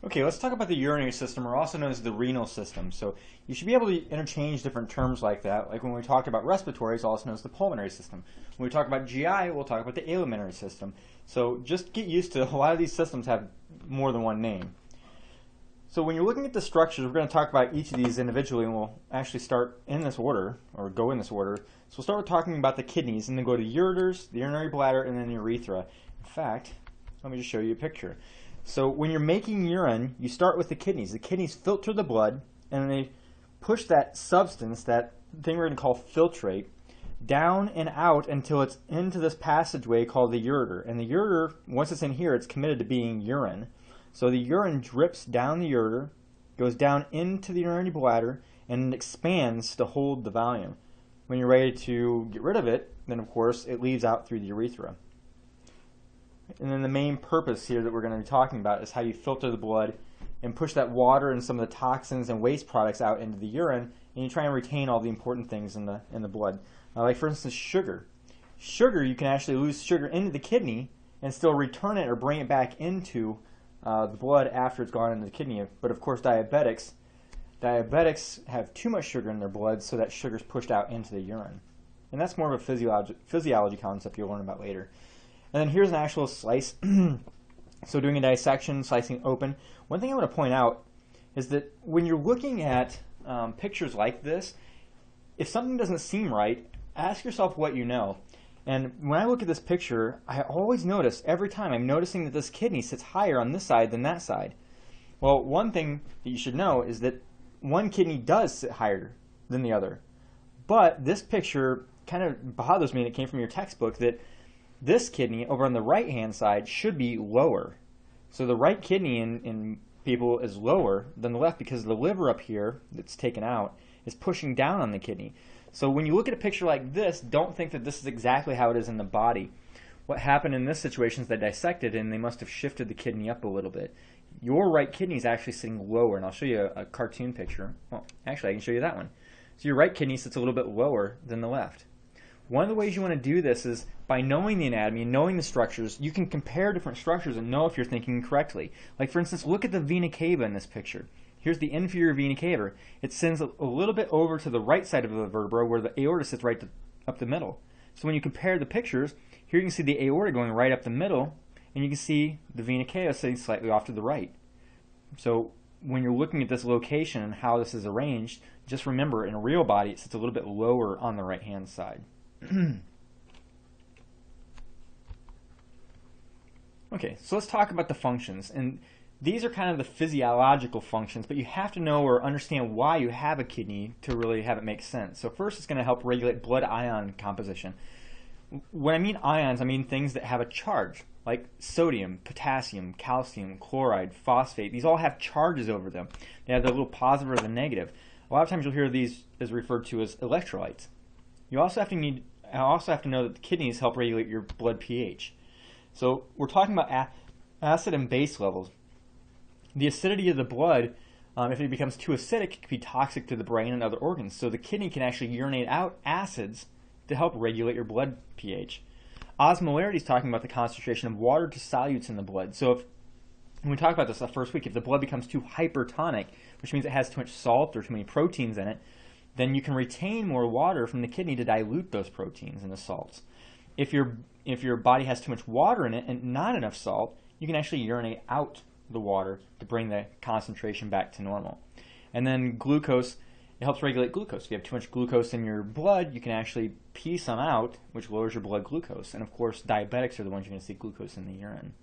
Okay, let's talk about the urinary system, or also known as the renal system. So you should be able to interchange different terms like that. Like when we talk about respiratory, it's also known as the pulmonary system. When we talk about GI, we'll talk about the alimentary system. So just get used to a lot of these systems have more than one name. So when you're looking at the structures, we're going to talk about each of these individually, and we'll actually start in this order, or go in this order. So we'll start with talking about the kidneys, and then go to ureters, the urinary bladder, and then the urethra. In fact, let me just show you a picture. So when you're making urine, you start with the kidneys. The kidneys filter the blood, and they push that substance, that thing we're going to call filtrate, down and out until it's into this passageway called the ureter. And the ureter, once it's in here, it's committed to being urine. So the urine drips down the ureter, goes down into the urinary bladder, and it expands to hold the volume. When you're ready to get rid of it, then of course it leaves out through the urethra. And then the main purpose here that we're going to be talking about is how you filter the blood and push that water and some of the toxins and waste products out into the urine, and you try and retain all the important things in the blood. Like for instance, sugar. Sugar, you can actually lose sugar into the kidney and still return it or bring it back into the blood after it's gone into the kidney. But of course, diabetics have too much sugar in their blood, so that sugar is pushed out into the urine. And that's more of a physiology concept you'll learn about later. And then here's an actual slice. So doing a dissection, slicing open. One thing I want to point out is that when you're looking at pictures like this, if something doesn't seem right, ask yourself what you know. And when I look at this picture, I always notice, every time I'm noticing that this kidney sits higher on this side than that side. Well, one thing that you should know is that one kidney does sit higher than the other. But this picture kind of bothers me, and it came from your textbook, that this kidney over on the right hand side should be lower. So the right kidney in people is lower than the left because the liver up here that's taken out is pushing down on the kidney. So when you look at a picture like this, don't think that this is exactly how it is in the body. What happened in this situation is they dissected and they must have shifted the kidney up a little bit. Your right kidney is actually sitting lower, and I'll show you a cartoon picture. Well, actually I can show you that one. So your right kidney sits a little bit lower than the left. One of the ways you want to do this is by knowing the anatomy and knowing the structures, you can compare different structures and know if you're thinking correctly. Like for instance, look at the vena cava in this picture. Here's the inferior vena cava. It sends a little bit over to the right side of the vertebra where the aorta sits right up the middle. So when you compare the pictures, here you can see the aorta going right up the middle, and you can see the vena cava sitting slightly off to the right. So when you're looking at this location and how this is arranged, just remember in a real body it sits a little bit lower on the right hand side. Okay, so let's talk about the functions, and these are kind of the physiological functions, but you have to know or understand why you have a kidney to really have it make sense. So first, it's going to help regulate blood ion composition. When I mean ions, I mean things that have a charge, like sodium, potassium, calcium, chloride, phosphate. These all have charges over them. They have the little positive or the negative. A lot of times you'll hear these as referred to as electrolytes. You also have to know that the kidneys help regulate your blood pH. So we're talking about acid and base levels. The acidity of the blood, if it becomes too acidic, it can be toxic to the brain and other organs. So the kidney can actually urinate out acids to help regulate your blood pH. Osmolarity is talking about the concentration of water to solutes in the blood. So when we talked about this the first week, if the blood becomes too hypertonic, which means it has too much salt or too many proteins in it, then you can retain more water from the kidney to dilute those proteins and the salts. If your body has too much water in it and not enough salt, you can actually urinate out the water to bring the concentration back to normal. And then glucose, it helps regulate glucose. If you have too much glucose in your blood, you can actually pee some out, which lowers your blood glucose. And of course, diabetics are the ones you're going to see glucose in the urine.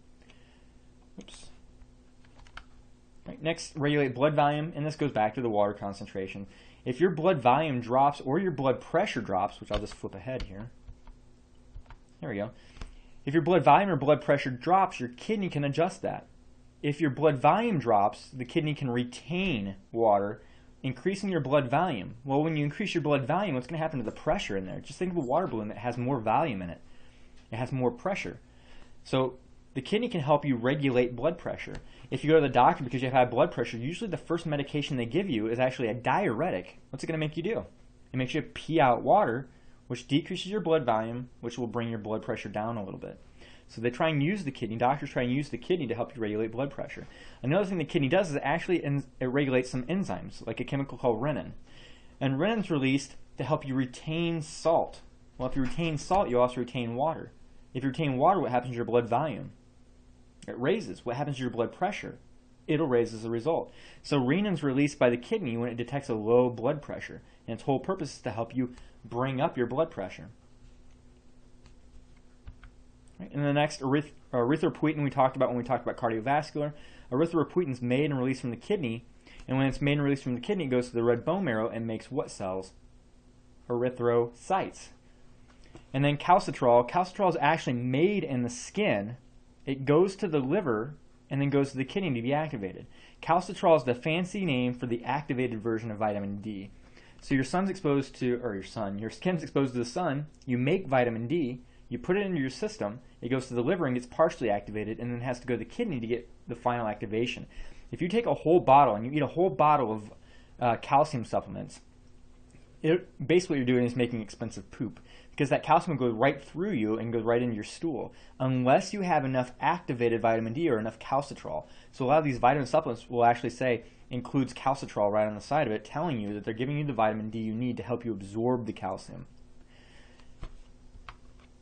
Oops. Right, next, regulate blood volume, and this goes back to the water concentration. If your blood volume drops or your blood pressure drops, which I'll just flip ahead here. There we go. If your blood volume or blood pressure drops, your kidney can adjust that. If your blood volume drops, the kidney can retain water, increasing your blood volume. Well, when you increase your blood volume, what's going to happen to the pressure in there? Just think of a water balloon that has more volume in it. It has more pressure. So the kidney can help you regulate blood pressure. If you go to the doctor because you have high blood pressure, usually the first medication they give you is actually a diuretic. What's it going to make you do? It makes you pee out water, which decreases your blood volume, which will bring your blood pressure down a little bit. So they try and use the kidney, doctors try and use the kidney to help you regulate blood pressure. Another thing the kidney does is it regulates some enzymes, like a chemical called renin. And renin's released to help you retain salt. Well, if you retain salt, you also retain water. If you retain water, what happens to your blood volume? It raises. What happens to your blood pressure? It'll raise as a result. So renin's released by the kidney when it detects a low blood pressure. And its whole purpose is to help you bring up your blood pressure. Right. And the next, erythropoietin we talked about when we talked about cardiovascular. Erythropoietin is made and released from the kidney. And when it's made and released from the kidney, it goes to the red bone marrow and makes what cells? Erythrocytes. And then calcitrol. Calcitrol is actually made in the skin. It goes to the liver and then goes to the kidney to be activated. Calcitrol is the fancy name for the activated version of vitamin D. So your skin's exposed to the sun, you make vitamin D, you put it into your system, it goes to the liver and gets partially activated, and then it has to go to the kidney to get the final activation. If you take a whole bottle and you eat a whole bottle of calcium supplements, basically what you're doing is making expensive poop, because that calcium will go right through you and goes right into your stool, unless you have enough activated vitamin D or enough calcitrol. So a lot of these vitamin supplements will actually say includes calcitrol right on the side of it, telling you that they're giving you the vitamin D you need to help you absorb the calcium.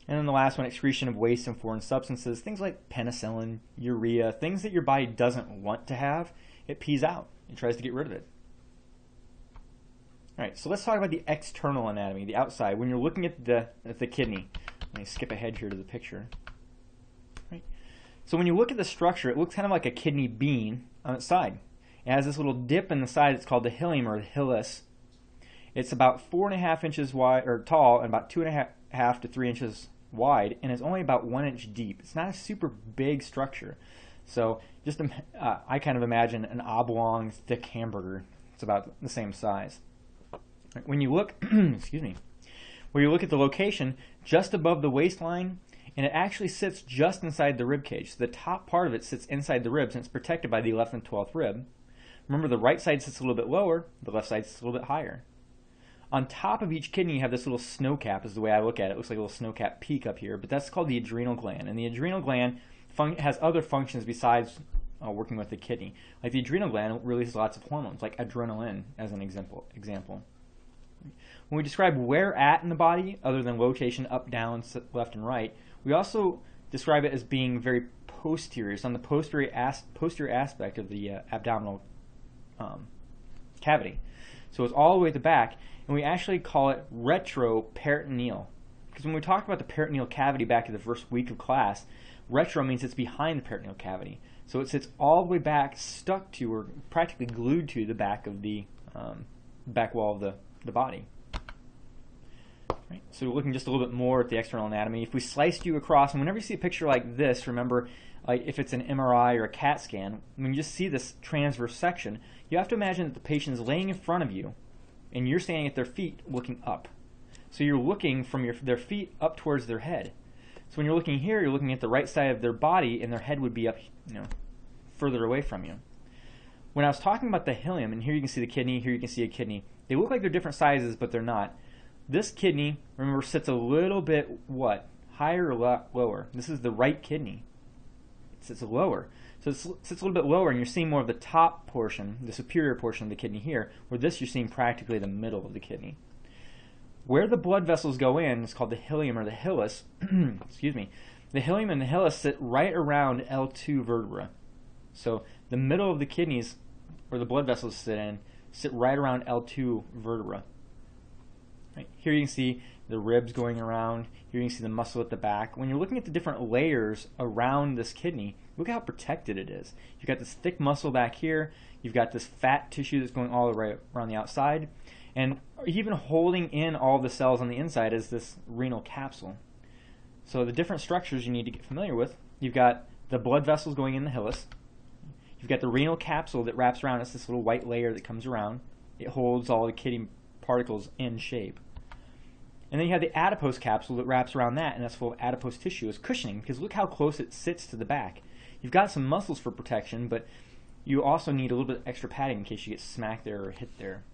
And then the last one, excretion of waste and foreign substances, things like penicillin, urea, things that your body doesn't want to have, it pees out. It tries to get rid of it. All right, so let's talk about the external anatomy, the outside. When you're looking at the kidney, let me skip ahead here to the picture. Right. So when you look at the structure, it looks kind of like a kidney bean on its side. It has this little dip in the side. It's called the hilum or the hilus. It's about 4.5 inches wide or tall and about 2.5 to 3 inches wide, and it's only about 1 inch deep. It's not a super big structure. So just I kind of imagine an oblong, thick hamburger. It's about the same size. When you look, excuse me, when you look at the location, just above the waistline, and it actually sits just inside the rib cage. So the top part of it sits inside the ribs, and it's protected by the 11th and 12th rib. Remember, the right side sits a little bit lower, the left side sits a little bit higher. On top of each kidney, you have this little snow cap, is the way I look at it. It looks like a little snow cap peak up here, but that's called the adrenal gland. And the adrenal gland has other functions besides working with the kidney. Like the adrenal gland releases lots of hormones, like adrenaline, as an example. When we describe where at in the body, other than rotation up, down, left, and right, we also describe it as being very posterior. It's on the posterior aspect of the abdominal cavity. So it's all the way at the back, and we actually call it retroperitoneal. Because when we talk about the peritoneal cavity back in the first week of class, retro means it's behind the peritoneal cavity. So it sits all the way back, stuck to or practically glued to the back of the back wall of the body. Right. So we're looking just a little bit more at the external anatomy. If we sliced you across, and whenever you see a picture like this, remember, if it's an MRI or a CAT scan, when you just see this transverse section, you have to imagine that the patient is laying in front of you, and you're standing at their feet looking up. So you're looking from their feet up towards their head. So when you're looking here, you're looking at the right side of their body, and their head would be up, further away from you. When I was talking about the hilum, and here you can see the kidney, here you can see a kidney, they look like they're different sizes, but they're not. This kidney, remember, sits a little bit, higher or lower? This is the right kidney. It sits lower. So it sits a little bit lower, and you're seeing more of the top portion, the superior portion of the kidney here, where this you're seeing practically the middle of the kidney. Where the blood vessels go in is called the hilum or the hilus. Excuse me. The hilum and the hilus sit right around L2 vertebra. So the middle of the kidneys, where the blood vessels sit right around L2 vertebra. Right. Here you can see the ribs going around. Here you can see the muscle at the back. When you're looking at the different layers around this kidney, look how protected it is. You've got this thick muscle back here. You've got this fat tissue that's going all the way around the outside. And even holding in all the cells on the inside is this renal capsule. So the different structures you need to get familiar with. You've got the blood vessels going in the hilus. You've got the renal capsule that wraps around. It's this little white layer that comes around. It holds all the kidney particles in shape. And then you have the adipose capsule that wraps around that, and that's full of adipose tissue as cushioning, because look how close it sits to the back. You've got some muscles for protection, but you also need a little bit extra padding in case you get smacked there or hit there.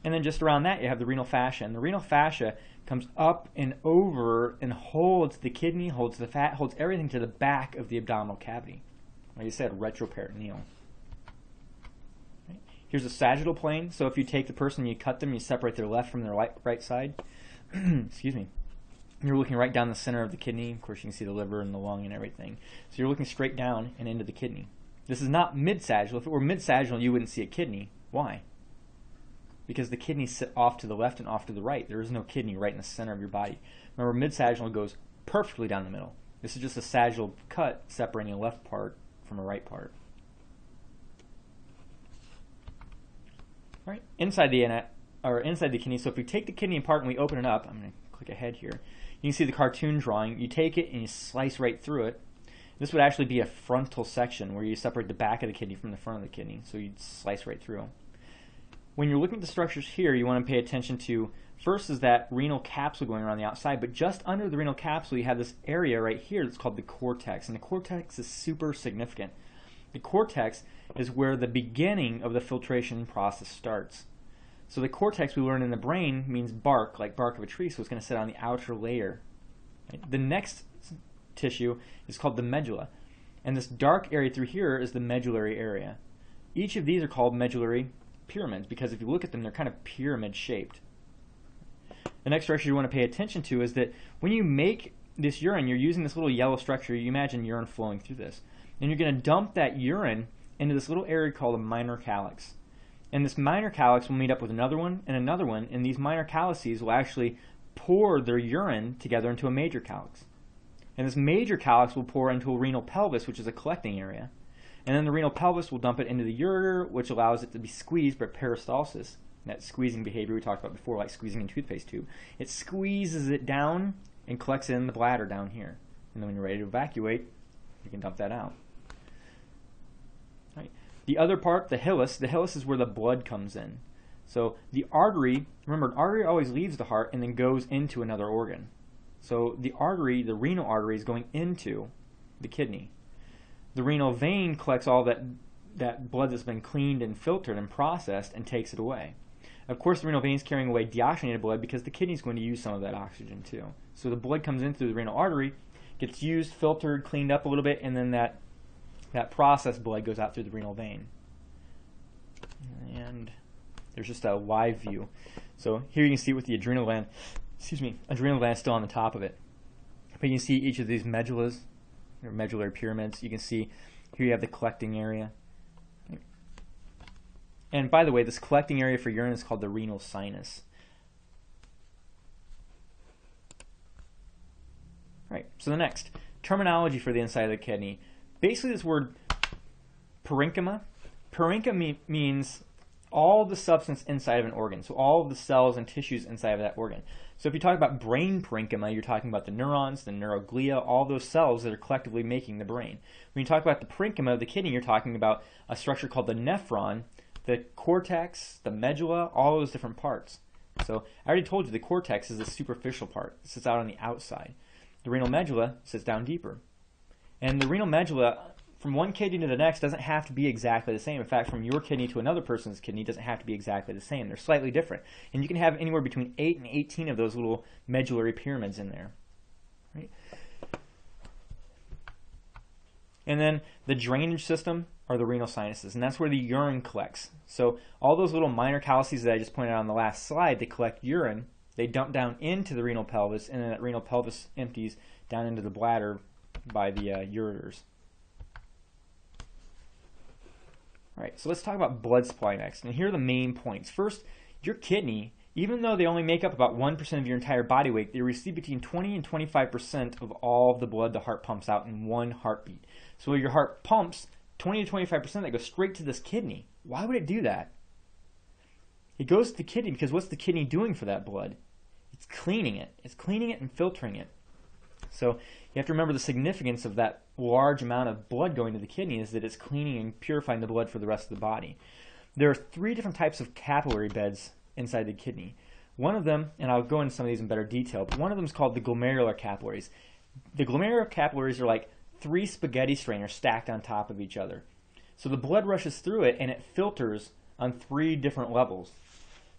And then just around that, you have the renal fascia. And the renal fascia comes up and over and holds the kidney, holds the fat, holds everything to the back of the abdominal cavity. Like I said, retroperitoneal. Right. Here's a sagittal plane. So if you take the person, you cut them, you separate their left from their right side. Excuse me. You're looking right down the center of the kidney. Of course, you can see the liver and the lung and everything. So you're looking straight down and into the kidney. This is not mid-sagittal. If it were mid-sagittal, you wouldn't see a kidney. Why? Because the kidneys sit off to the left and off to the right. There is no kidney right in the center of your body. Remember, mid-sagittal goes perfectly down the middle. This is just a sagittal cut separating a left part from a right part. All right, inside the kidney. So if we take the kidney apart and we open it up, I'm going to click ahead here. You can see the cartoon drawing. You take it and you slice right through it. This would actually be a frontal section where you separate the back of the kidney from the front of the kidney. So you'd slice right through. When you're looking at the structures here, you want to pay attention to, first is that renal capsule going around the outside, but just under the renal capsule you have this area right here that's called the cortex, and the cortex is super significant. The cortex is where the beginning of the filtration process starts. So the cortex we learn in the brain means bark, like bark of a tree, so it's going to sit on the outer layer. Right? The next tissue is called the medulla, and this dark area through here is the medullary area. Each of these are called medullary pyramids because if you look at them, they're kind of pyramid shaped. The next structure you want to pay attention to is that when you make this urine, you're using this little yellow structure. You imagine urine flowing through this, and you're going to dump that urine into this little area called a minor calyx. And this minor calyx will meet up with another one, and these minor calyces will actually pour their urine together into a major calyx. And this major calyx will pour into a renal pelvis, which is a collecting area. And then the renal pelvis will dump it into the ureter, which allows it to be squeezed by peristalsis. That squeezing behavior we talked about before, like squeezing a toothpaste tube. It squeezes it down and collects it in the bladder down here. And then when you're ready to evacuate, you can dump that out. Right. The other part, the hilus is where the blood comes in. So the artery, remember, an artery always leaves the heart and then goes into another organ. So the artery, the renal artery, is going into the kidney. The renal vein collects all that blood that's been cleaned and filtered and processed and takes it away. Of course, the renal vein is carrying away deoxygenated blood because the kidney is going to use some of that oxygen too. So the blood comes in through the renal artery, gets used, filtered, cleaned up a little bit, and then that processed blood goes out through the renal vein. And there's just a live view. So here you can see with the adrenal gland, adrenal gland still on the top of it. But you can see each of these medullas, or medullary pyramids. You can see here you have the collecting area. And by the way, this collecting area for urine is called the renal sinus. Right, so the next, terminology for the inside of the kidney. Basically this word parenchyma. Parenchyma means all the substance inside of an organ, so all of the cells and tissues inside of that organ. So if you talk about brain parenchyma, you're talking about the neurons, the neuroglia, all those cells that are collectively making the brain. When you talk about the parenchyma of the kidney, you're talking about a structure called the nephron, the cortex, the medulla, all those different parts. So I already told you the cortex is the superficial part. It sits out on the outside. The renal medulla sits down deeper. And the renal medulla, from one kidney to the next, doesn't have to be exactly the same. In fact, from your kidney to another person's kidney doesn't have to be exactly the same. They're slightly different. And you can have anywhere between 8 and 18 of those little medullary pyramids in there. Right? And then the drainage system are the renal sinuses, and that's where the urine collects. So all those little minor calyces that I just pointed out on the last slide, they collect urine, they dump down into the renal pelvis, and then that renal pelvis empties down into the bladder by the ureters. Alright, so let's talk about blood supply next. And here are the main points. First, your kidney, even though they only make up about 1% of your entire body weight, they receive between 20 and 25% of all of the blood the heart pumps out in one heartbeat. So your heart pumps 20 to 25% that goes straight to this kidney. Why would it do that? It goes to the kidney because what's the kidney doing for that blood? It's cleaning it. It's cleaning it and filtering it. So you have to remember the significance of that large amount of blood going to the kidney is that it's cleaning and purifying the blood for the rest of the body. There are 3 different types of capillary beds inside the kidney. One of them, and I'll go into some of these in better detail, but one of them is called the glomerular capillaries. The glomerular capillaries are like 3 spaghetti strainers stacked on top of each other. So the blood rushes through it and it filters on 3 different levels.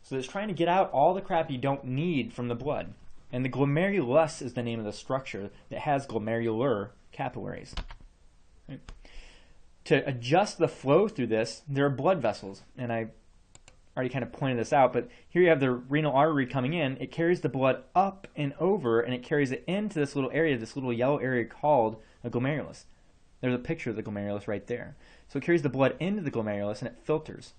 So it's trying to get out all the crap you don't need from the blood. And the glomerulus is the name of the structure that has glomerular capillaries. Right. To adjust the flow through this, there are blood vessels. And I already kind of pointed this out, but here you have the renal artery coming in. It carries the blood up and over, and it carries it into this little area, this little yellow area called a glomerulus. There's a picture of the glomerulus right there. So it carries the blood into the glomerulus and it filters.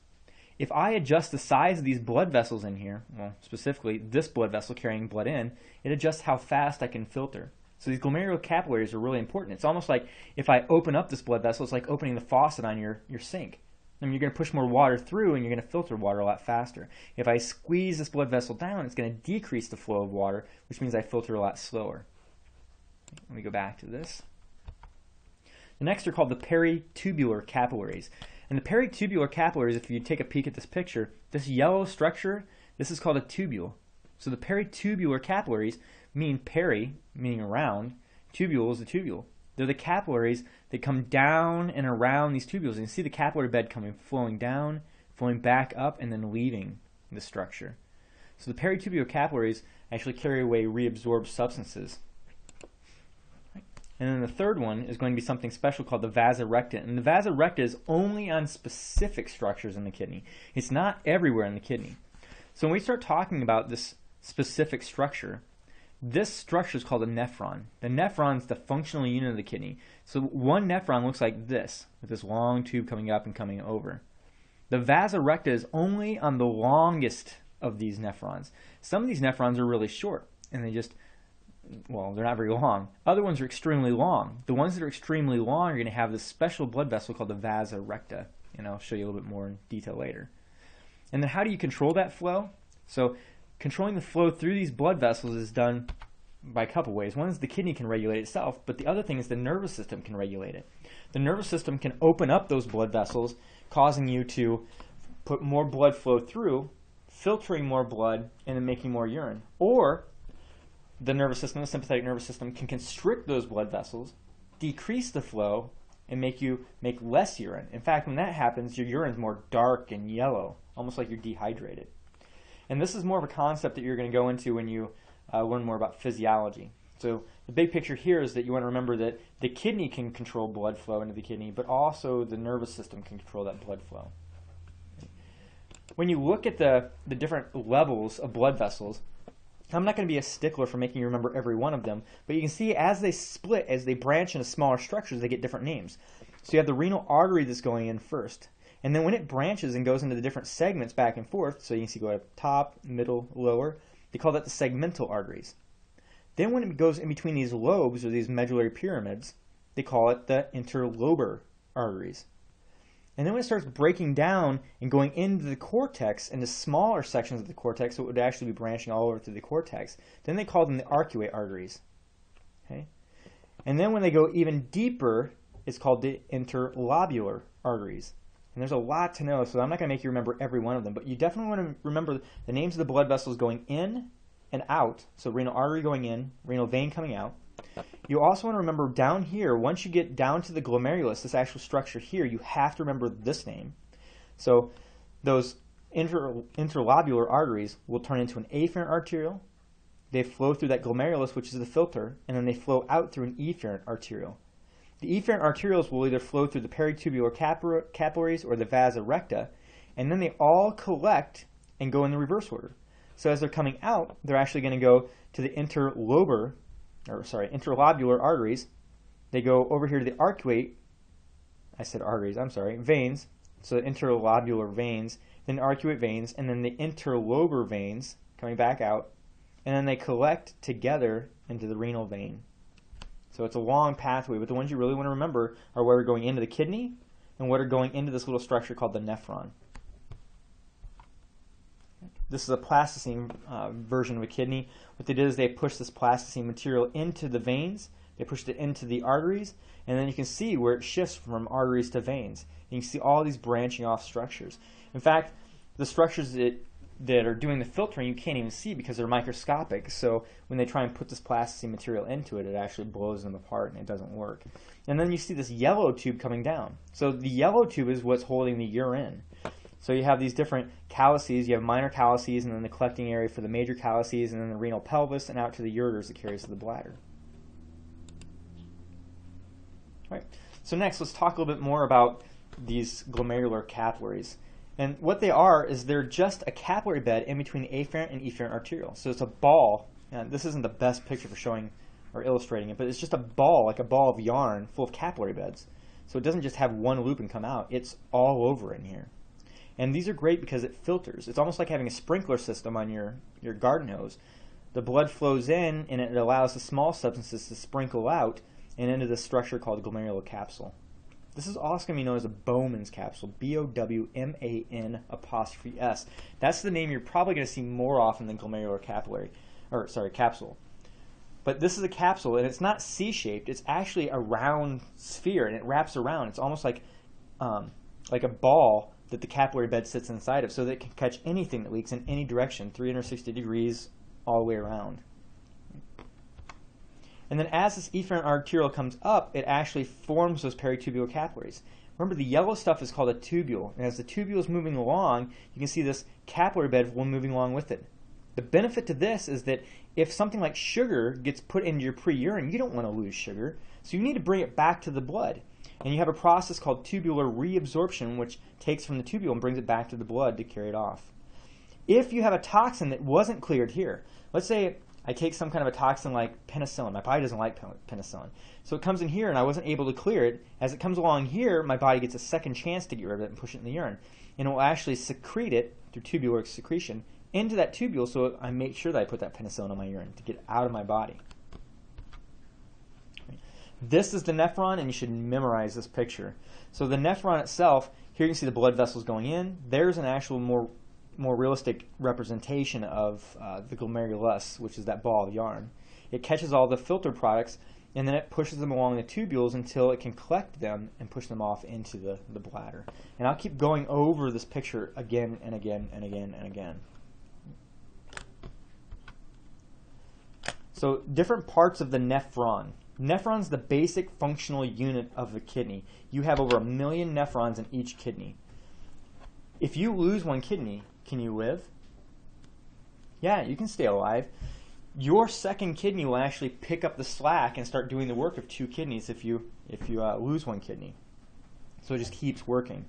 If I adjust the size of these blood vessels in here, well, specifically this blood vessel carrying blood in, it adjusts how fast I can filter. So these glomerular capillaries are really important. It's almost like if I open up this blood vessel, it's like opening the faucet on your sink. I mean, you're going to push more water through and you're going to filter water a lot faster. If I squeeze this blood vessel down, it's going to decrease the flow of water, which means I filter a lot slower. Let me go back to this. The next are called the peritubular capillaries. And the peritubular capillaries, if you take a peek at this picture, this yellow structure, this is called a tubule. So the peritubular capillaries mean peri, meaning around, tubule is the tubule. They're the capillaries that come down and around these tubules. And you see the capillary bed flowing down, flowing back up, and then leaving the structure. So the peritubular capillaries actually carry away reabsorbed substances. And then the third one is going to be something special called the vasa recta. And the vasa recta is only on specific structures in the kidney. It's not everywhere in the kidney. So when we start talking about this specific structure, this structure is called a nephron. The nephron is the functional unit of the kidney. So one nephron looks like this, with this long tube coming up and coming over. The vasa recta is only on the longest of these nephrons. Some of these nephrons are really short, and well, they're not very long. Other ones are extremely long. The ones that are extremely long are going to have this special blood vessel called the vasa recta, and I'll show you a little bit more in detail later. And then how do you control that flow? So controlling the flow through these blood vessels is done by a couple ways. One is the kidney can regulate itself, but the other thing is the nervous system can regulate it. The nervous system can open up those blood vessels, causing you to put more blood flow through, filtering more blood, and then making more urine. Or the nervous system, the sympathetic nervous system, can constrict those blood vessels, decrease the flow, and make you make less urine. In fact, when that happens, your urine is more dark and yellow, almost like you're dehydrated. And this is more of a concept that you're going to go into when you learn more about physiology. So the big picture here is that you want to remember that the kidney can control blood flow into the kidney, but also the nervous system can control that blood flow. When you look at the different levels of blood vessels, I'm not going to be a stickler for making you remember every one of them, but you can see as they split, as they branch into smaller structures, they get different names. So you have the renal artery that's going in first. And then when it branches and goes into the different segments back and forth, so you can see go up top, middle, lower, they call that the segmental arteries. Then when it goes in between these lobes, or these medullary pyramids, they call it the interlobar arteries. And then when it starts breaking down and going into the cortex, into smaller sections of the cortex, so it would actually be branching all over through the cortex, then they call them the arcuate arteries. Okay? And then when they go even deeper, it's called the interlobular arteries. And there's a lot to know, so I'm not going to make you remember every one of them, but you definitely want to remember the names of the blood vessels going in and out, so renal artery going in, renal vein coming out. You also want to remember down here, once you get down to the glomerulus, this actual structure here, you have to remember this name. So those interlobular arteries will turn into an afferent arteriole. They flow through that glomerulus, which is the filter, and then they flow out through an efferent arteriole. The efferent arterioles will either flow through the peritubular capillaries or the vasa recta, and then they all collect and go in the reverse order. So as they're coming out, they're actually going to go to the interlobular arteries. They go over here to the arcuate, veins, so the interlobular veins, then arcuate veins, and then the interlobar veins coming back out, and then they collect together into the renal vein. So it's a long pathway, but the ones you really want to remember are what are going into the kidney and what are going into this little structure called the nephron. This is a plasticine version of a kidney. What they did is they pushed this plasticine material into the veins, they pushed it into the arteries, and then you can see where it shifts from arteries to veins. And you can see all these branching off structures. In fact, the structures that are doing the filtering you can't even see because they're microscopic, so when they try and put this plasticine material into it, it actually blows them apart and it doesn't work. And then you see this yellow tube coming down. So the yellow tube is what's holding the urine. So you have these different calyces, you have minor calyces, and then the collecting area for the major calyces, and then the renal pelvis, and out to the ureters that carries to the bladder. All right. So next, let's talk a little bit more about these glomerular capillaries. And what they are is they're just a capillary bed in between the afferent and efferent arteriole. So it's a ball, and this isn't the best picture for showing or illustrating it, but it's just a ball, like a ball of yarn full of capillary beds. So it doesn't just have one loop and come out, it's all over in here. And these are great because it filters. It's almost like having a sprinkler system on your garden hose. The blood flows in and it allows the small substances to sprinkle out and into this structure called the glomerular capsule. This is also going to be known as a Bowman's capsule, B-O-W-M-A-N''S. That's the name you're probably going to see more often than glomerular capsule. But this is a capsule, and it's not C-shaped. It's actually a round sphere, and it wraps around. It's almost like a ball that the capillary bed sits inside of, so that it can catch anything that leaks in any direction, 360 degrees all the way around. And then as this efferent arteriole comes up, it actually forms those peritubular capillaries. Remember, the yellow stuff is called a tubule, and as the tubule is moving along, you can see this capillary bed moving along with it. The benefit to this is that if something like sugar gets put into your pre-urine, you don't want to lose sugar, so you need to bring it back to the blood. And you have a process called tubular reabsorption, which takes from the tubule and brings it back to the blood to carry it off. If you have a toxin that wasn't cleared here, let's say I take some kind of a toxin like penicillin. My body doesn't like penicillin. So it comes in here and I wasn't able to clear it. As it comes along here, my body gets a second chance to get rid of it and push it in the urine. And it will actually secrete it through tubular secretion into that tubule, so I make sure that I put that penicillin in my urine to get it out of my body. This is the nephron, and you should memorize this picture. So the nephron itself, here you can see the blood vessels going in. There's an actual more realistic representation of the glomerulus, which is that ball of yarn. It catches all the filter products, and then it pushes them along the tubules until it can collect them and push them off into the bladder. And I'll keep going over this picture again and again and again and again. So different parts of the nephron. Nephron is the basic functional unit of the kidney. You have over 1 million nephrons in each kidney. If you lose one kidney, can you live? Yeah, you can stay alive. Your second kidney will actually pick up the slack and start doing the work of 2 kidneys if you lose one kidney. So it just keeps working.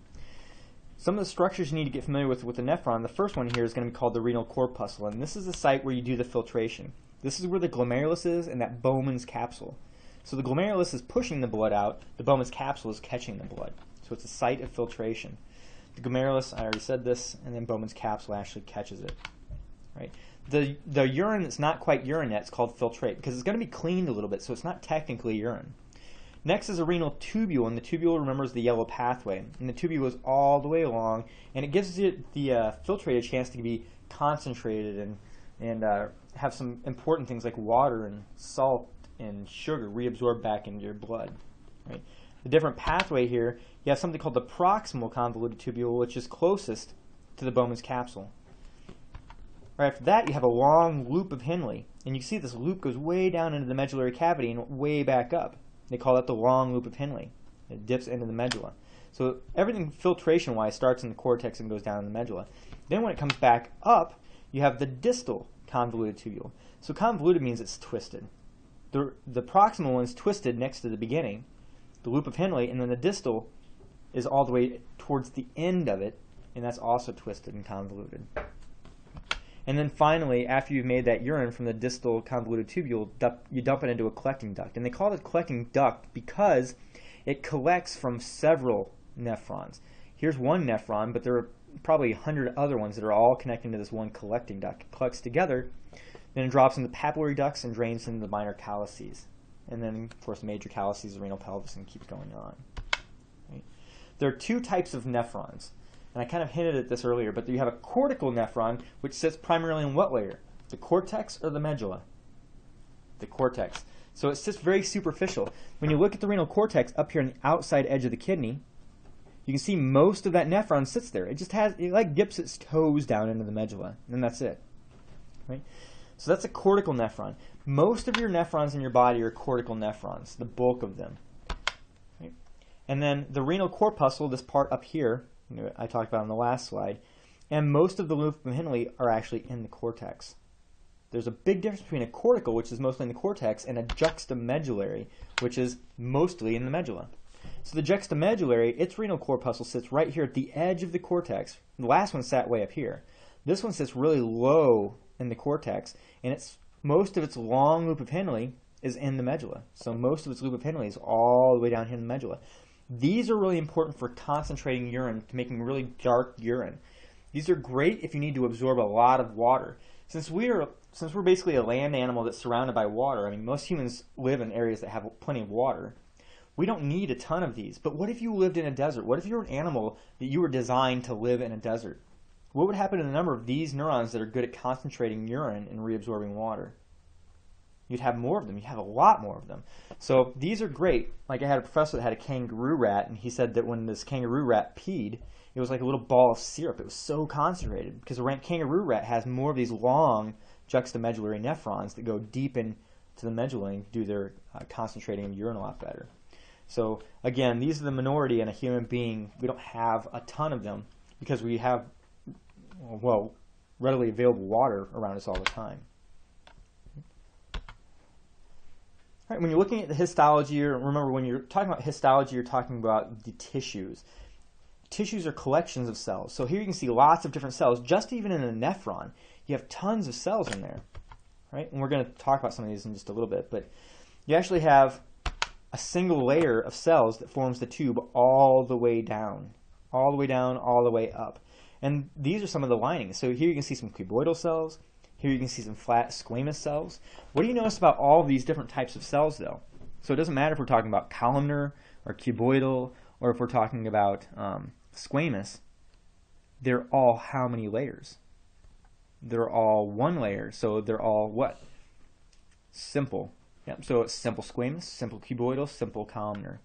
Some of the structures you need to get familiar with the nephron, the first one here is going to be called the renal corpuscle, and this is the site where you do the filtration. This is where the glomerulus is and that Bowman's capsule. So the glomerulus is pushing the blood out, the Bowman's capsule is catching the blood. So it's a site of filtration. The glomerulus, I already said this, and then Bowman's capsule actually catches it. Right? The urine that's not quite urine yet is called filtrate because it's going to be cleaned a little bit, so it's not technically urine. Next is a renal tubule, and the tubule, remember, is the yellow pathway. And the tubule goes all the way along, and it gives the filtrate a chance to be concentrated and have some important things like water and salt and sugar reabsorbed back into your blood. Right? The different pathway here, you have something called the proximal convoluted tubule, which is closest to the Bowman's capsule. Right after that, you have a long loop of Henle, and you see this loop goes way down into the medullary cavity and way back up. They call that the long loop of Henle. It dips into the medulla. So everything filtration-wise starts in the cortex and goes down in the medulla. Then when it comes back up, you have the distal convoluted tubule. So convoluted means it's twisted. The proximal one is twisted next to the beginning, the loop of Henle, and then the distal is all the way towards the end of it, and that's also twisted and convoluted. And then finally, after you've made that urine from the distal convoluted tubule, you dump it into a collecting duct. And they call it a collecting duct because it collects from several nephrons. Here's one nephron, but there are probably 100 other ones that are all connecting to this one collecting duct. It collects together, then it drops into papillary ducts and drains into the minor calyces. And then, of course, major calyces, the renal pelvis, and keeps going on. Right? There are 2 types of nephrons. And I kind of hinted at this earlier, but you have a cortical nephron, which sits primarily in what layer? The cortex or the medulla? The cortex. So it sits very superficial. When you look at the renal cortex up here on the outside edge of the kidney, you can see most of that nephron sits there. It like dips its toes down into the medulla, and that's it. Right? So that's a cortical nephron. Most of your nephrons in your body are cortical nephrons, the bulk of them. Right? And then the renal corpuscle, this part up here, I talked about on the last slide, and most of the loop of Henle are actually in the cortex. There's a big difference between a cortical, which is mostly in the cortex, and a juxtamedullary, which is mostly in the medulla. So the juxtamedullary, its renal corpuscle sits right here at the edge of the cortex. The last one sat way up here. This one sits really low in the cortex, and most of its long loop of Henle is in the medulla. So most of its loop of Henle is all the way down here in the medulla. These are really important for concentrating urine, to making really dark urine. These are great if you need to absorb a lot of water. Since we're basically a land animal that's surrounded by water, I mean, most humans live in areas that have plenty of water. We don't need a ton of these. But what if you lived in a desert? What if you're an animal that you were designed to live in a desert? What would happen to the number of these neurons that are good at concentrating urine and reabsorbing water? You'd have more of them. You'd have a lot more of them. So these are great. Like I had a professor that had a kangaroo rat, and he said that when this kangaroo rat peed, it was like a little ball of syrup. It was so concentrated because a kangaroo rat has more of these long juxtamedullary nephrons that go deep into the medulla and do their concentrating of urine a lot better. So again, these are the minority in a human being. We don't have a ton of them because we have, well, readily available water around us all the time. All right, when you're looking at the histology, remember when you're talking about histology, you're talking about the tissues. Tissues are collections of cells. So here you can see lots of different cells. Just even in a nephron, you have tons of cells in there, right? And we're going to talk about some of these in just a little bit. But you actually have a single layer of cells that forms the tube all the way down, all the way down, all the way up. And these are some of the linings. So here you can see some cuboidal cells. Here you can see some flat squamous cells. What do you notice about all of these different types of cells, though? So it doesn't matter if we're talking about columnar or cuboidal, or if we're talking about squamous. They're all how many layers? They're all one layer, so they're all what? Simple. Yep. So it's simple squamous, simple cuboidal, simple columnar.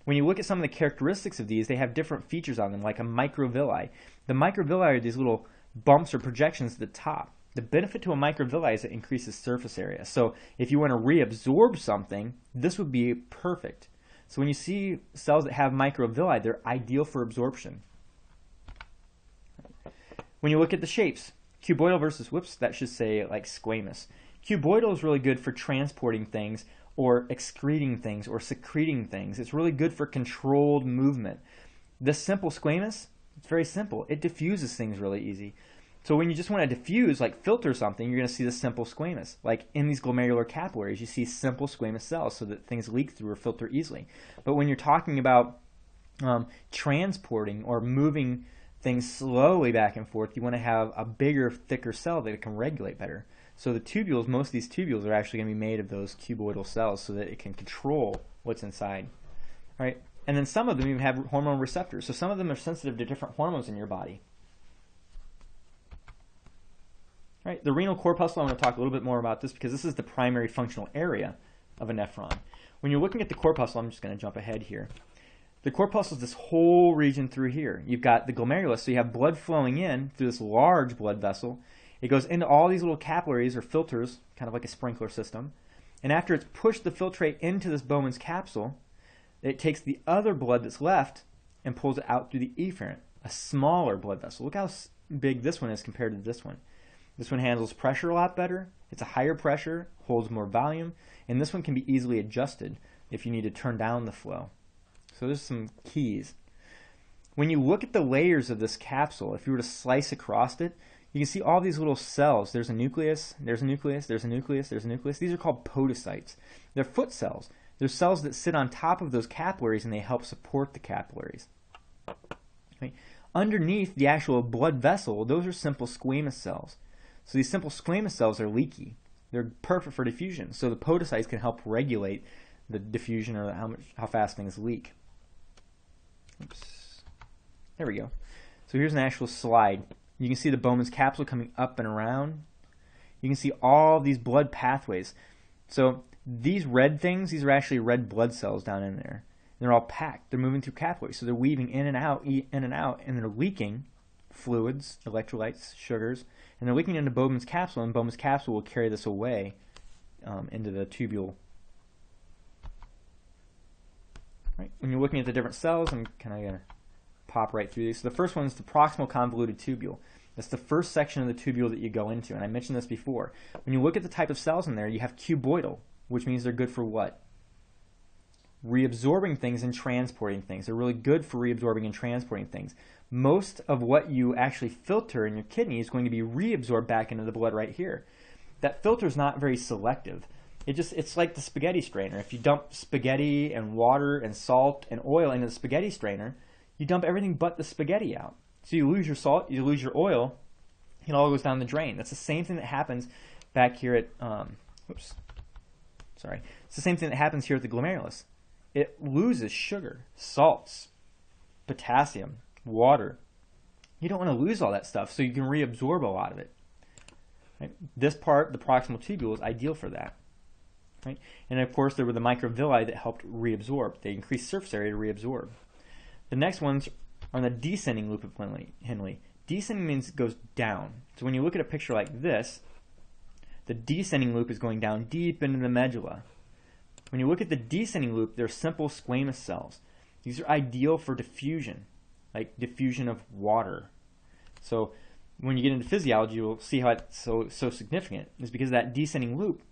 When you look at some of the characteristics of these, they have different features on them, like a microvilli. The microvilli are these little bumps or projections at the top. The benefit to a microvilli is it increases surface area. So if you want to reabsorb something, this would be perfect. So when you see cells that have microvilli, they're ideal for absorption. When you look at the shapes, cuboidal versus, whoops, that should say like squamous. Cuboidal is really good for transporting things or excreting things or secreting things. It's really good for controlled movement. The simple squamous, it's very simple. It diffuses things really easy. So when you just want to diffuse, like filter something, you're going to see the simple squamous. Like in these glomerular capillaries, you see simple squamous cells so that things leak through or filter easily. But when you're talking about transporting or moving things slowly back and forth, you want to have a bigger, thicker cell that it can regulate better. So the tubules, most of these tubules are actually going to be made of those cuboidal cells so that it can control what's inside. All right? And then some of them even have hormone receptors. So some of them are sensitive to different hormones in your body. Right, the renal corpuscle, I'm going to talk a little bit more about this because this is the primary functional area of a nephron. When you're looking at the corpuscle, I'm just going to jump ahead here. The corpuscle is this whole region through here. You've got the glomerulus, so you have blood flowing in through this large blood vessel. It goes into all these little capillaries or filters, kind of like a sprinkler system. And after it's pushed the filtrate into this Bowman's capsule, it takes the other blood that's left and pulls it out through the efferent, a smaller blood vessel. Look how big this one is compared to this one. This one handles pressure a lot better. It's a higher pressure, holds more volume, and this one can be easily adjusted if you need to turn down the flow. So there's some keys. When you look at the layers of this capsule, if you were to slice across it, you can see all these little cells. There's a nucleus, there's a nucleus, there's a nucleus, there's a nucleus. These are called podocytes. They're foot cells. They're cells that sit on top of those capillaries and they help support the capillaries. Right? Underneath the actual blood vessel, those are simple squamous cells. So these simple squamous cells are leaky. They're perfect for diffusion. So the podocytes can help regulate the diffusion or how fast things leak. Oops. There we go. So here's an actual slide. You can see the Bowman's capsule coming up and around. You can see all these blood pathways. So these red things, these are actually red blood cells down in there. They're all packed. They're moving through capillaries. So they're weaving in and out, and they're leaking fluids, electrolytes, sugars, and they're leaking into Bowman's capsule, and Bowman's capsule will carry this away into the tubule. Right. When you're looking at the different cells, I'm kind of going to pop right through these. So the first one is the proximal convoluted tubule. That's the first section of the tubule that you go into, and I mentioned this before. When you look at the type of cells in there, you have cuboidal, which means they're good for what? Reabsorbing things and transporting things. They're really good for reabsorbing and transporting things. Most of what you actually filter in your kidney is going to be reabsorbed back into the blood right here. That filter is not very selective. It's like the spaghetti strainer. If you dump spaghetti and water and salt and oil into the spaghetti strainer, you dump everything but the spaghetti out. So you lose your salt, you lose your oil, it all goes down the drain. That's the same thing that happens back here at, It's the same thing that happens here at the glomerulus. It loses sugar, salts, potassium, water. You don't want to lose all that stuff, so you can reabsorb a lot of it. Right? This part, the proximal tubule, is ideal for that. Right? And of course, there were the microvilli that helped reabsorb. They increased surface area to reabsorb. The next ones are on the descending loop of Henle. Descending means it goes down. So when you look at a picture like this, the descending loop is going down deep into the medulla. When you look at the descending loop, they're simple squamous cells. These are ideal for diffusion, like diffusion of water. So when you get into physiology, you'll see how it's so significant. It's because that descending loop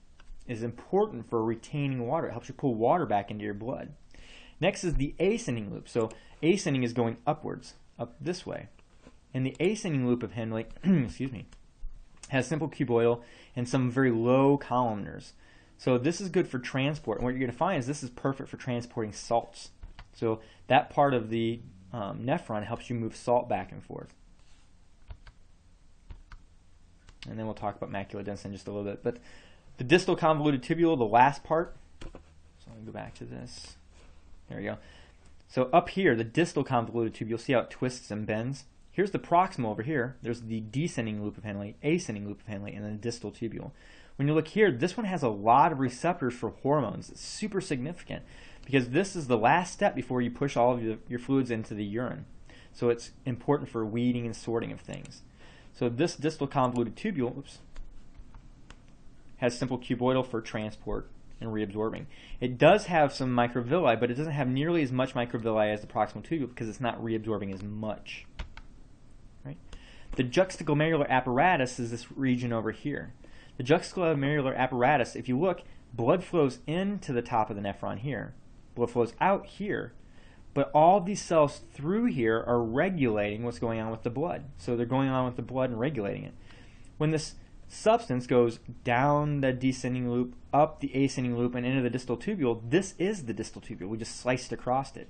is important for retaining water. It helps you pull water back into your blood. Next is the ascending loop. So ascending is going upwards, up this way. And the ascending loop of Henle, has simple cuboidal and some very low columnars. So this is good for transport. And what you're going to find is this is perfect for transporting salts. So that part of the nephron helps you move salt back and forth. And then we'll talk about macula densa in just a little bit. But the distal convoluted tubule, the last part. So let me go back to this. There we go. So up here, the distal convoluted tubule, see how it twists and bends? Here's the proximal over here. There's the descending loop of Henle, ascending loop of Henle, and then the distal tubule. When you look here, this one has a lot of receptors for hormones. It's super significant because this is the last step before you push all of your fluids into the urine. So it's important for weeding and sorting of things. So this distal convoluted tubule has simple cuboidal for transport and reabsorbing. It does have some microvilli, but it doesn't have nearly as much microvilli as the proximal tubule because it's not reabsorbing as much. Right? The juxtaglomerular apparatus is this region over here. The juxtaglomerular apparatus, if you look, blood flows into the top of the nephron here. Blood flows out here. But all these cells through here are regulating what's going on with the blood. So they're going on with the blood and regulating it. When this substance goes down the descending loop, up the ascending loop, and into the distal tubule, this is the distal tubule. We just sliced across it.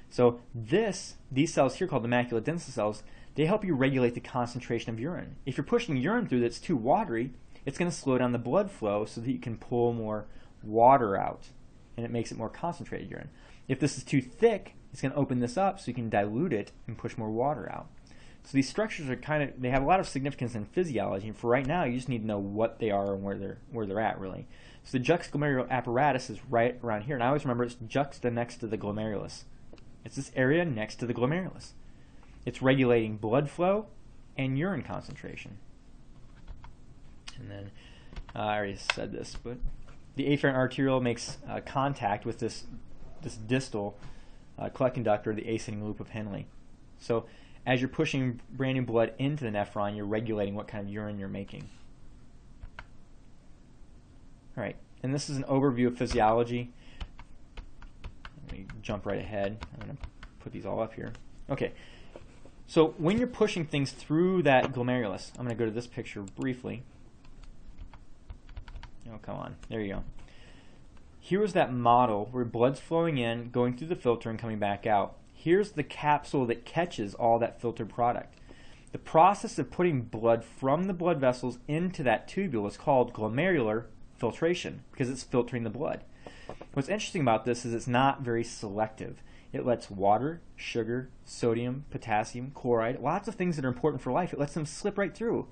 So these cells here called the macula densa cells, they help you regulate the concentration of urine. If you're pushing urine through that's too watery, it's going to slow down the blood flow so that you can pull more water out, and it makes it more concentrated urine. If this is too thick, it's going to open this up so you can dilute it and push more water out. So these structures are they have a lot of significance in physiology, and for right now, you just need to know what they are and where they're at, really. So the juxtaglomerular apparatus is right around here, and I always remember it's juxta next to the glomerulus. It's this area next to the glomerulus. It's regulating blood flow and urine concentration. And then, I already said this, but the afferent arteriole makes contact with this distal collecting duct, or the ascending loop of Henle. So as you're pushing brand new blood into the nephron, you're regulating what kind of urine you're making. All right, and this is an overview of physiology. Let me jump right ahead. I'm going to put these all up here. Okay, so when you're pushing things through that glomerulus, I'm going to go to this picture briefly. Oh, come on. There you go. Here is that model where blood's flowing in, going through the filter, and coming back out. Here's the capsule that catches all that filtered product. The process of putting blood from the blood vessels into that tubule is called glomerular filtration because it's filtering the blood. What's interesting about this is it's not very selective. It lets water, sugar, sodium, potassium, chloride, lots of things that are important for life, it lets them slip right through.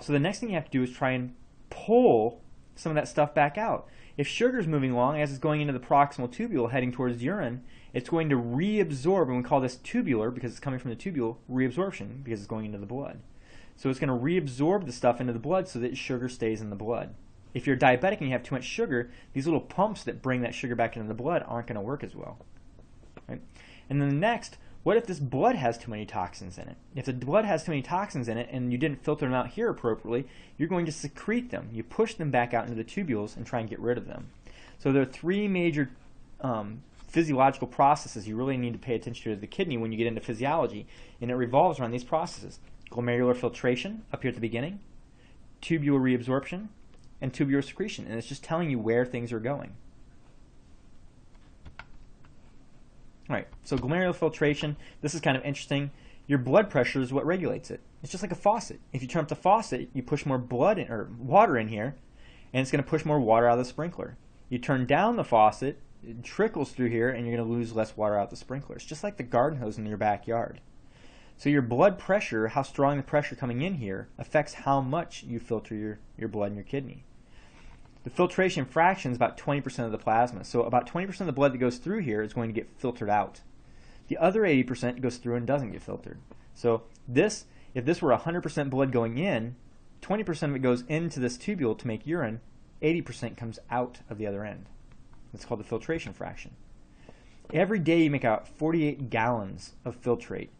So the next thing you have to do is try and pull some of that stuff back out. If sugar is moving along as it's going into the proximal tubule heading towards urine, it's going to reabsorb, and we call this tubular because it's coming from the tubule, reabsorption because it's going into the blood. So it's going to reabsorb the stuff into the blood so that sugar stays in the blood. If you're diabetic and you have too much sugar, these little pumps that bring that sugar back into the blood aren't going to work as well. Right? And then next, What if this blood has too many toxins in it? If the blood has too many toxins in it and you didn't filter them out here appropriately, you're going to secrete them. You push them back out into the tubules and try and get rid of them. So there are three major physiological processes you really need to pay attention to the kidney when you get into physiology, and it revolves around these processes. Glomerular filtration up here at the beginning, tubular reabsorption, and tubular secretion, and it's just telling you where things are going. All right, so glomerular filtration, this is kind of interesting. Your blood pressure is what regulates it. It's just like a faucet. If you turn up the faucet, you push more blood in, or water in here, and it's going to push more water out of the sprinkler. You turn down the faucet, it trickles through here, and you're going to lose less water out the sprinkler. It's just like the garden hose in your backyard. So your blood pressure, how strong the pressure coming in here, affects how much you filter your blood in your kidney. The filtration fraction is about 20% of the plasma. So about 20% of the blood that goes through here is going to get filtered out. The other 80% goes through and doesn't get filtered. So this, if this were 100% blood going in, 20% of it goes into this tubule to make urine, 80% comes out of the other end. That's called the filtration fraction. Every day you make about 48 gallons of filtrate.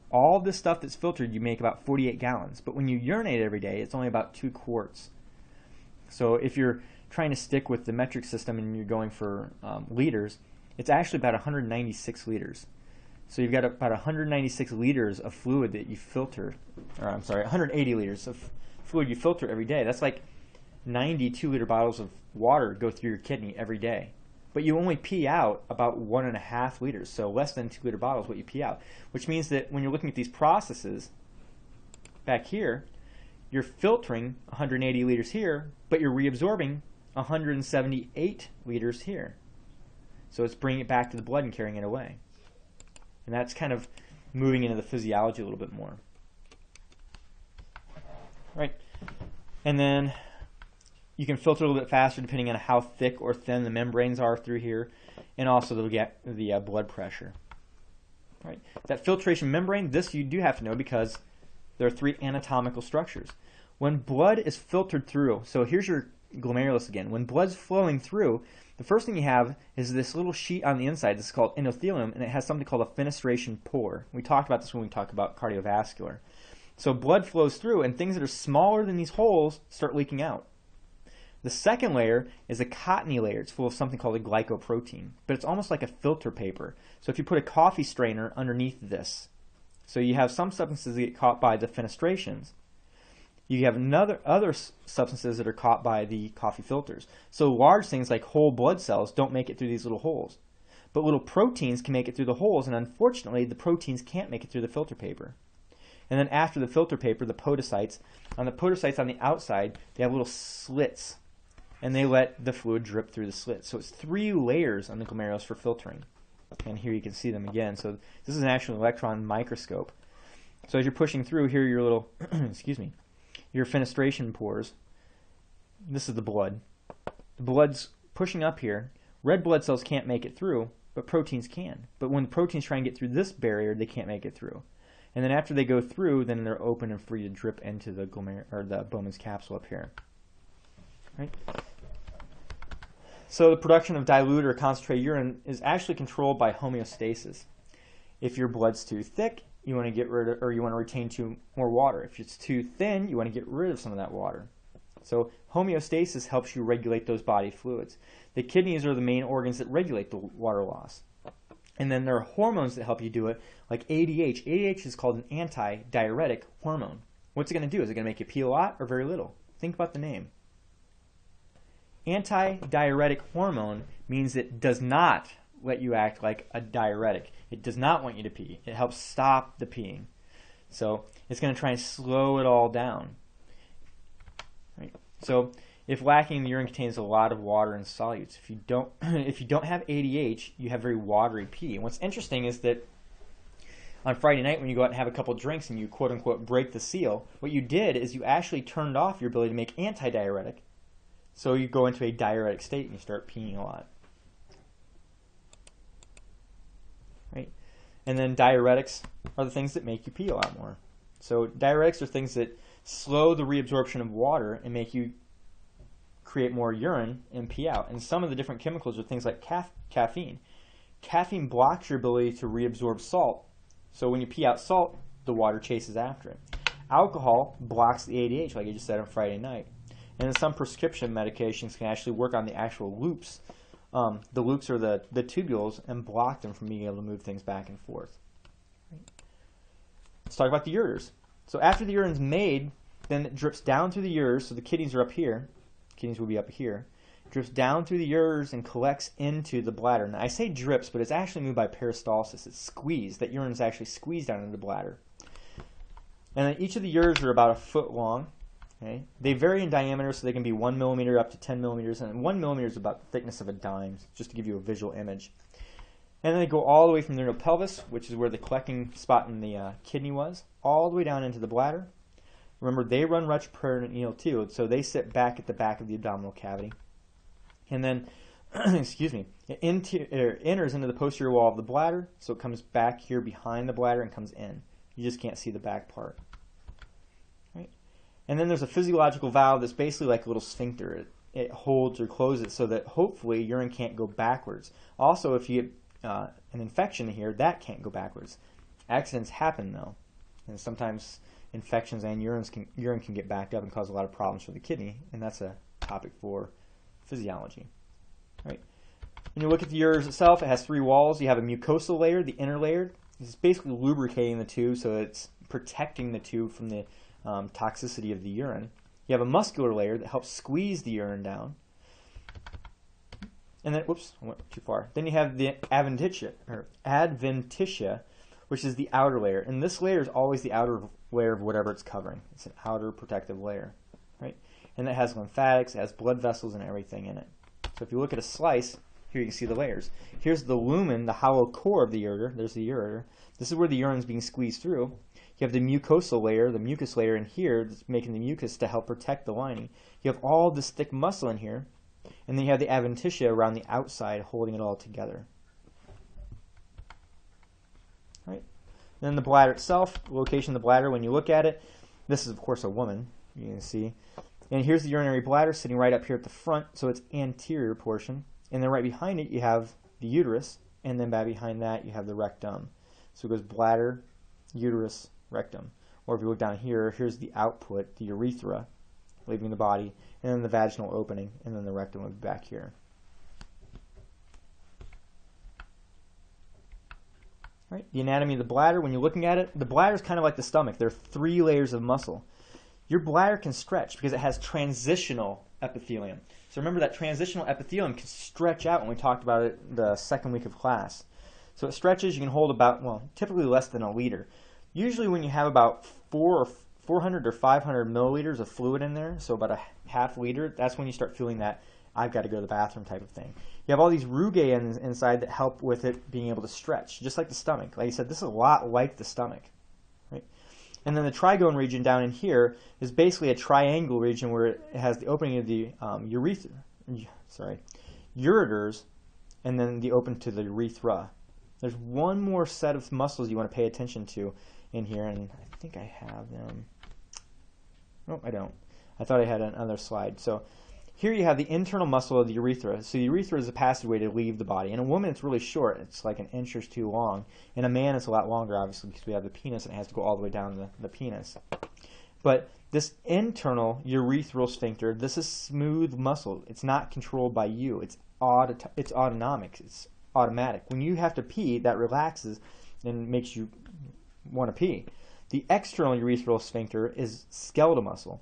All this stuff that's filtered, you make about 48 gallons. But when you urinate every day, it's only about 2 quarts. So if you're trying to stick with the metric system and you're going for liters, it's actually about 196 liters. So you've got about 196 liters of fluid that you filter, or I'm sorry, 180 liters of fluid you filter every day. That's like 90 2-liter bottles of water go through your kidney every day. But you only pee out about 1.5 liters, so less than 2-liter bottles what you pee out. Which means that when you're looking at these processes back here, you're filtering 180 liters here, but you're reabsorbing 178 liters here. So it's bringing it back to the blood and carrying it away. And that's kind of moving into the physiology a little bit more. Right. And then you can filter a little bit faster depending on how thick or thin the membranes are through here, and also the blood pressure. Right. That filtration membrane, this you do have to know because there are 3 anatomical structures. When blood is filtered through, so here's your glomerulus again. When blood's flowing through, the first thing you have is this little sheet on the inside. This is called endothelium, and it has something called a fenestration pore. We talked about this when we talked about cardiovascular. So blood flows through, and things that are smaller than these holes start leaking out. The second layer is a cottony layer. It's full of something called a glycoprotein, but it's almost like a filter paper. So if you put a coffee strainer underneath this, so you have some substances that get caught by the fenestrations. You have other substances that are caught by the coffee filters. So large things like whole blood cells don't make it through these little holes. But little proteins can make it through the holes, and unfortunately the proteins can't make it through the filter paper. And then after the filter paper, the podocytes. On the podocytes on the outside, they have little slits, and they let the fluid drip through the slits. So it's 3 layers on the glomerulus for filtering. And here you can see them again. So this is an actual electron microscope. So as you're pushing through, here are your little, excuse me, your fenestration pores. This is the blood. The blood's pushing up here. Red blood cells can't make it through, but proteins can. But when the proteins try and get through this barrier, they can't make it through. And then after they go through, then they're open and free to drip into the the Bowman's capsule up here. Right? So the production of dilute or concentrated urine is actually controlled by homeostasis. If your blood's too thick, you want to get rid of, or you want to retain more water. If it's too thin, you want to get rid of some of that water. So homeostasis helps you regulate those body fluids. The kidneys are the main organs that regulate the water loss. And then there are hormones that help you do it, like ADH. ADH is called an anti-diuretic hormone. What's it going to do? Is it going to make you pee a lot or very little? Think about the name. Anti-diuretic hormone means it does not let you act like a diuretic. It does not want you to pee. It helps stop the peeing. So it's going to try and slow it all down. Right? So if lacking, the urine contains a lot of water and solutes. If you don't have ADH, you have very watery pee. And what's interesting is that on Friday night when you go out and have a couple drinks and you quote unquote break the seal, what you did is you actually turned off your ability to make anti-diuretic. So you go into a diuretic state and you start peeing a lot. Right? And then diuretics are the things that make you pee a lot more. So diuretics are things that slow the reabsorption of water and make you create more urine and pee out. And some of the different chemicals are things like caffeine. Caffeine blocks your ability to reabsorb salt So when you pee out salt, the water chases after it. Alcohol blocks the ADH, like I just said on Friday night. And then some prescription medications can actually work on the actual loops. The loops are the tubules and block them from being able to move things back and forth. Let's talk about the ureters. So after the urine's made, then it drips down through the ureters, so the kidneys are up here. Kidneys will be up here. It drips down through the ureters and collects into the bladder. Now I say drips, but it's actually moved by peristalsis. It's squeezed. That urine is actually squeezed down into the bladder. And then each of the ureters are about 1 foot long. Okay? They vary in diameter, so they can be 1 millimeter up to 10 millimeters. And 1 millimeter is about the thickness of a dime, just to give you a visual image. And then they go all the way from the renal pelvis, which is where the collecting spot in the kidney was, all the way down into the bladder. Remember, they run retroperitoneal too, so they sit back at the back of the abdominal cavity. And then, excuse me, it enters into the posterior wall of the bladder, so it comes back here behind the bladder and comes in. You just can't see the back part. Right? And then there's a physiological valve that's basically like a little sphincter. It holds or closes it so that hopefully urine can't go backwards. Also, if you get an infection here, that can't go backwards. Accidents happen though, and sometimes infections and urine can get backed up and cause a lot of problems for the kidney, and that's a topic for physiology. Right? When you look at the ureters itself, it has 3 walls. You have a mucosal layer, the inner layer. This is basically lubricating the tube, so it's protecting the tube from the toxicity of the urine. You have a muscular layer that helps squeeze the urine down. And then, whoops, I went too far. Then you have the adventitia, which is the outer layer. And this layer is always the outer layer of whatever it's covering. It's an outer protective layer, right? And it has lymphatics, it has blood vessels and everything in it. So if you look at a slice, here you can see the layers. Here's the lumen, the hollow core of the ureter. There's the ureter. This is where the urine is being squeezed through. You have the mucosal layer, the mucus layer in here that's making the mucus to help protect the lining. You have all this thick muscle in here. And then you have the adventitia around the outside holding it all together. Right? Then the bladder itself, location of the bladder, when you look at it, this is of course a woman, you can see. And here's the urinary bladder sitting right up here at the front, so it's anterior portion. And then right behind it you have the uterus, and then back behind that you have the rectum. So it goes bladder, uterus, rectum. Or if you look down here, here's the output, the urethra, leaving the body, and then the vaginal opening, and then the rectum will be back here. Right? The anatomy of the bladder, when you're looking at it, the bladder is kind of like the stomach. There are 3 layers of muscle. Your bladder can stretch because it has transitional epithelium. So remember that transitional epithelium can stretch out when we talked about it the 2nd week of class. So it stretches, you can hold about, well, typically less than a liter. Usually when you have about 400 or 500 milliliters of fluid in there, so about a half liter, that's when you start feeling that I've got to go to the bathroom type of thing. You have all these rugae inside that help with it being able to stretch, just like the stomach. Like I said, this is a lot like the stomach. Right? And then the trigone region down in here is basically a triangle region where it has the opening of the ureters, and then the open to the urethra. There's one more set of muscles you want to pay attention to in here, and I think I have them. No, I don't. I thought I had another slide. So here you have the internal muscle of the urethra. So the urethra is a passageway to leave the body. In a woman, it's really short. It's like 1 inch or 2 long. In a man, it's a lot longer, obviously, because we have the penis, and it has to go all the way down the penis. But this internal urethral sphincter, this is smooth muscle. It's not controlled by you. It's autonomic. It's automatic. When you have to pee, that relaxes and makes you want to pee. The external urethral sphincter is skeletal muscle.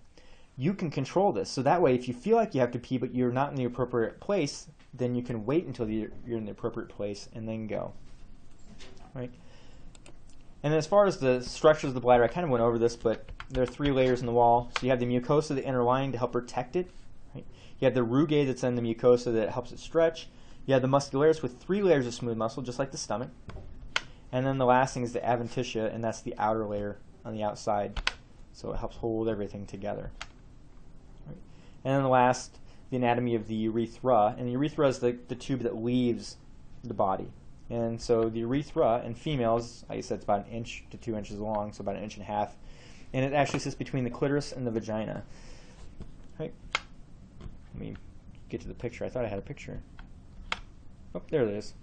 You can control this. So that way, if you feel like you have to pee but you're not in the appropriate place, then you can wait until you're in the appropriate place and then go. Right? And then as far as the structures of the bladder, I kind of went over this, but there are 3 layers in the wall. So you have the mucosa, the inner lining, to help protect it. Right? You have the rugae that's in the mucosa that helps it stretch. You have the muscularis with 3 layers of smooth muscle, just like the stomach. And then the last thing is the adventitia, and that's the outer layer on the outside. So it helps hold everything together. Right. And then the last, the anatomy of the urethra. And the urethra is the tube that leaves the body. And so the urethra in females, like I said, it's about 1 inch to 2 inches long, so about 1.5 inches. And it actually sits between the clitoris and the vagina. Right. Let me get to the picture. I thought I had a picture. Oh, there it is.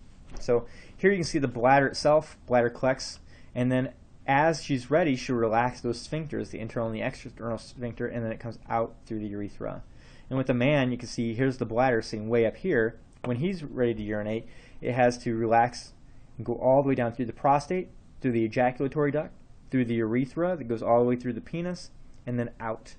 So here you can see the bladder itself. Bladder collects And then as she's ready, she'll relax those sphincters, the internal and the external sphincter, and then it comes out through the urethra. And with the man, you can see here's the bladder sitting way up here. When he's ready to urinate, it has to relax and go all the way down through the prostate, through the ejaculatory duct, through the urethra that goes all the way through the penis, and then out.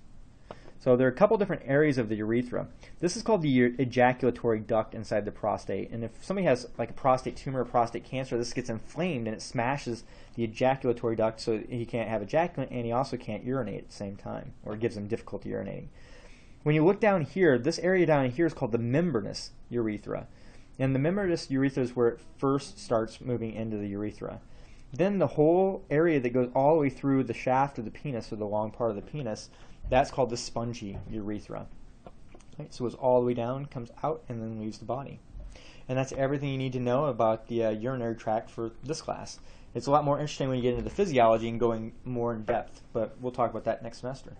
So there are a couple different areas of the urethra. This is called the ejaculatory duct inside the prostate. And if somebody has like a prostate tumor or prostate cancer, this gets inflamed and it smashes the ejaculatory duct so he can't have ejaculate, and he also can't urinate at the same time, or it gives him difficulty urinating. When you look down here, this area down here is called the membranous urethra. And the membranous urethra is where it first starts moving into the urethra. Then the whole area that goes all the way through the shaft of the penis, or the long part of the penis, that's called the spongy urethra. Right, so it goes all the way down, comes out, and then leaves the body. And that's everything you need to know about the urinary tract for this class. It's a lot more interesting when you get into the physiology and going more in depth, but we'll talk about that next semester.